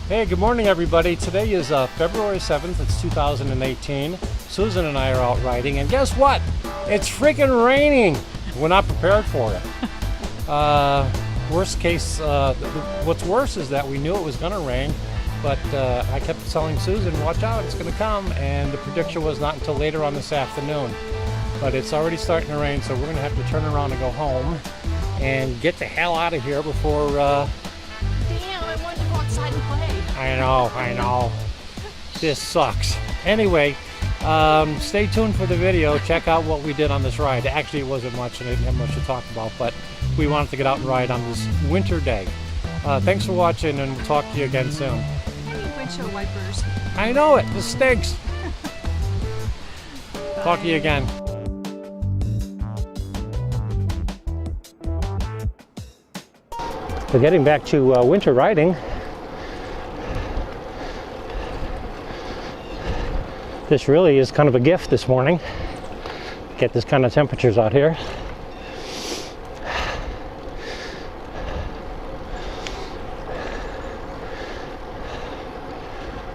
Hey, good morning everybody. Today is February 7th, it's 2018. Susan and I are out riding, and guess what? It's freaking raining! We're not prepared for it. Worst case, what's worse is that we knew it was gonna rain, but I kept telling Susan, watch out, it's gonna come, and the prediction was not until later on this afternoon. But it's already starting to rain, so we're gonna have to turn around and go home and get the hell out of here before Damn, I wanted to go outside and play. I know. This sucks. Anyway, stay tuned for the video. Check out what we did on this ride. Actually, it wasn't much and I didn't have much to talk about, but we wanted to get out and ride on this winter day. Thanks for watching, and we'll talk to you again soon. I need windshield wipers. I know it. This stinks. Talk to you again. So getting back to winter riding, this really is kind of a gift this morning. Get this kind of temperatures out here.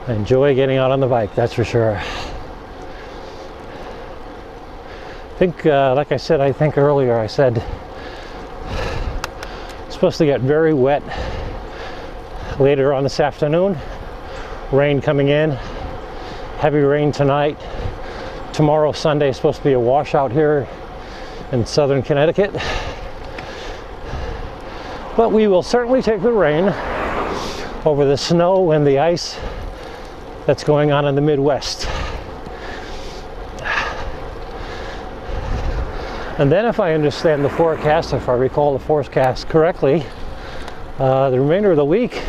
I enjoy getting out on the bike, that's for sure. I think, like I said, earlier, I said it's supposed to get very wet later on this afternoon. Rain coming in. Heavy rain tonight. Tomorrow, Sunday, is supposed to be a washout here in southern Connecticut. But we will certainly take the rain over the snow and the ice that's going on in the Midwest. And then, if I understand the forecast, if I recall the forecast correctly, the remainder of the week,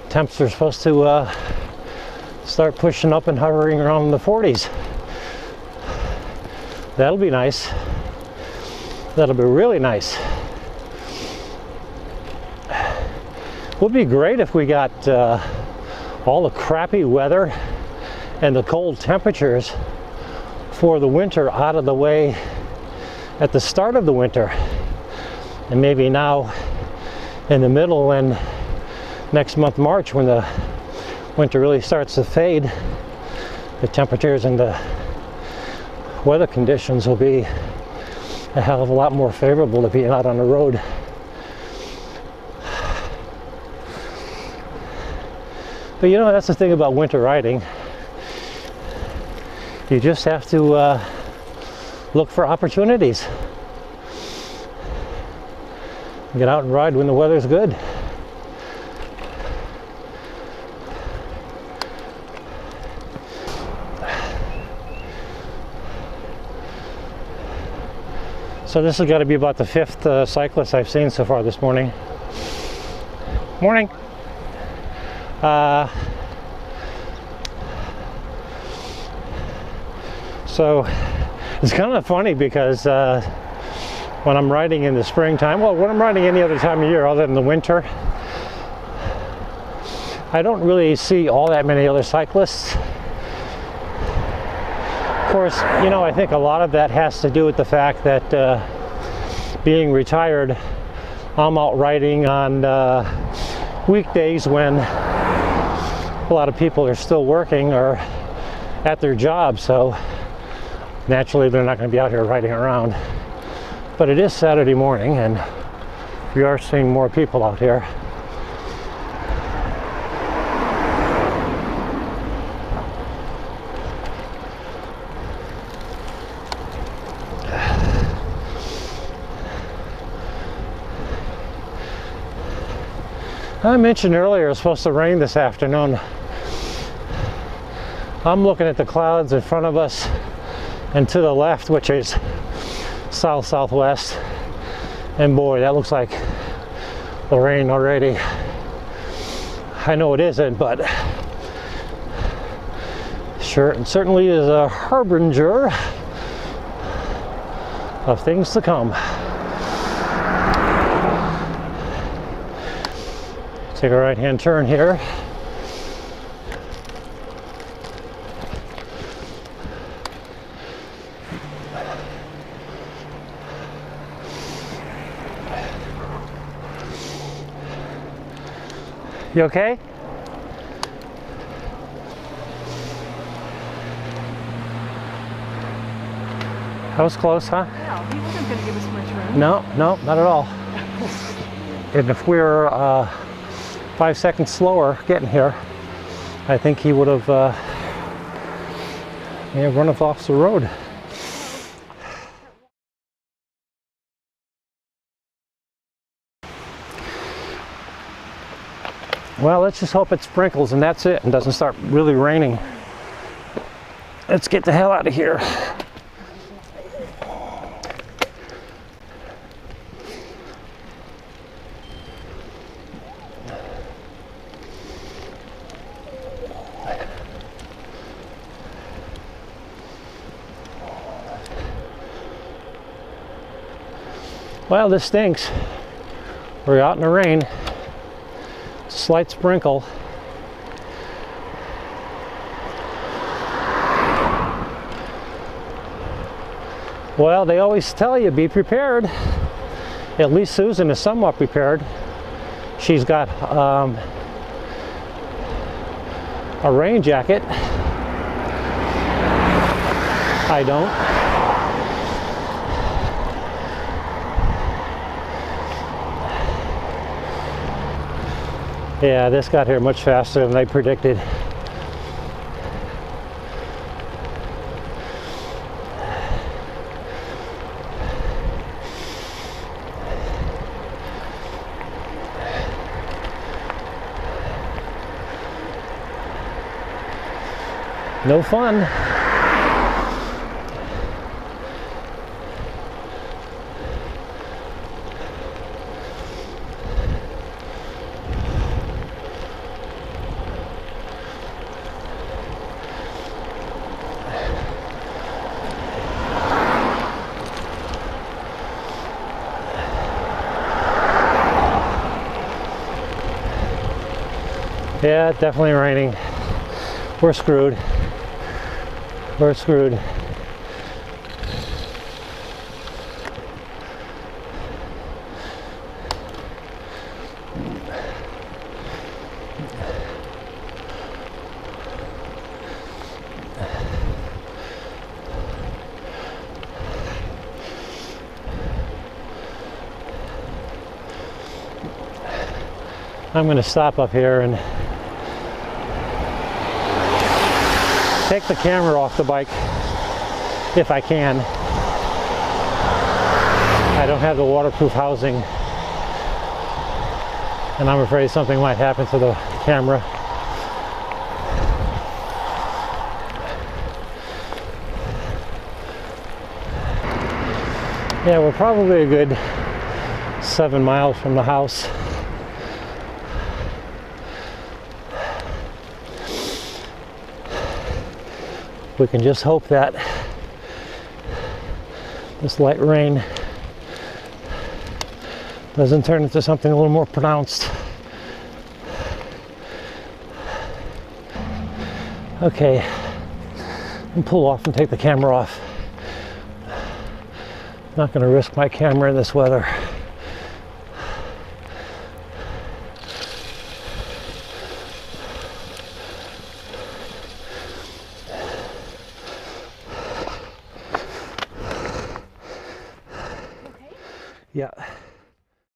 temps are supposed to start pushing up and hovering around the 40s. That'll be nice. That'll be really nice. Would be great if we got all the crappy weather and the cold temperatures for the winter out of the way at the start of the winter, and maybe now in the middle and next month, March, when the winter really starts to fade, the temperatures and the weather conditions will be a hell of a lot more favorable to being out on the road. But you know, that's the thing about winter riding. You just have to look for opportunities. Get out and ride when the weather's good. So this has got to be about the fifth cyclist I've seen so far this morning. Morning. So it's kind of funny because when I'm riding in the springtime, well, when I'm riding any other time of year other than the winter, I don't really see all that many other cyclists. Of course, you know, I think a lot of that has to do with the fact that being retired, I'm out riding on weekdays when a lot of people are still working or at their job, so naturally they're not going to be out here riding around. But it is Saturday morning and we are seeing more people out here. I mentioned earlier it's supposed to rain this afternoon. I'm looking at the clouds in front of us and to the left, which is south-southwest, and boy, that looks like the rain already. I know it isn't, but sure, it certainly is a harbinger of things to come. Take a right-hand turn here. You okay? That was close, huh? Yeah, he wasn't going to give us much room. No, no, not at all. And if we were 5 seconds slower getting here, I think he would have run us off the road. Well, let's just hope it sprinkles and that's it, and doesn't start really raining. Let's get the hell out of here. Well, this stinks. We're out in the rain. Slight sprinkle. Well, they always tell you be prepared. At least Susan is somewhat prepared. She's got a rain jacket. I don't. Yeah, this got here much faster than I predicted. No fun. Yeah, definitely raining. We're screwed. We're screwed. I'm going to stop up here and take the camera off the bike if I can. I don't have the waterproof housing, and I'm afraid something might happen to the camera. Yeah, we're probably a good 7 miles from the house. We can just hope that this light rain doesn't turn into something a little more pronounced. Okay, and pull off and take the camera off. Not going to risk my camera in this weather.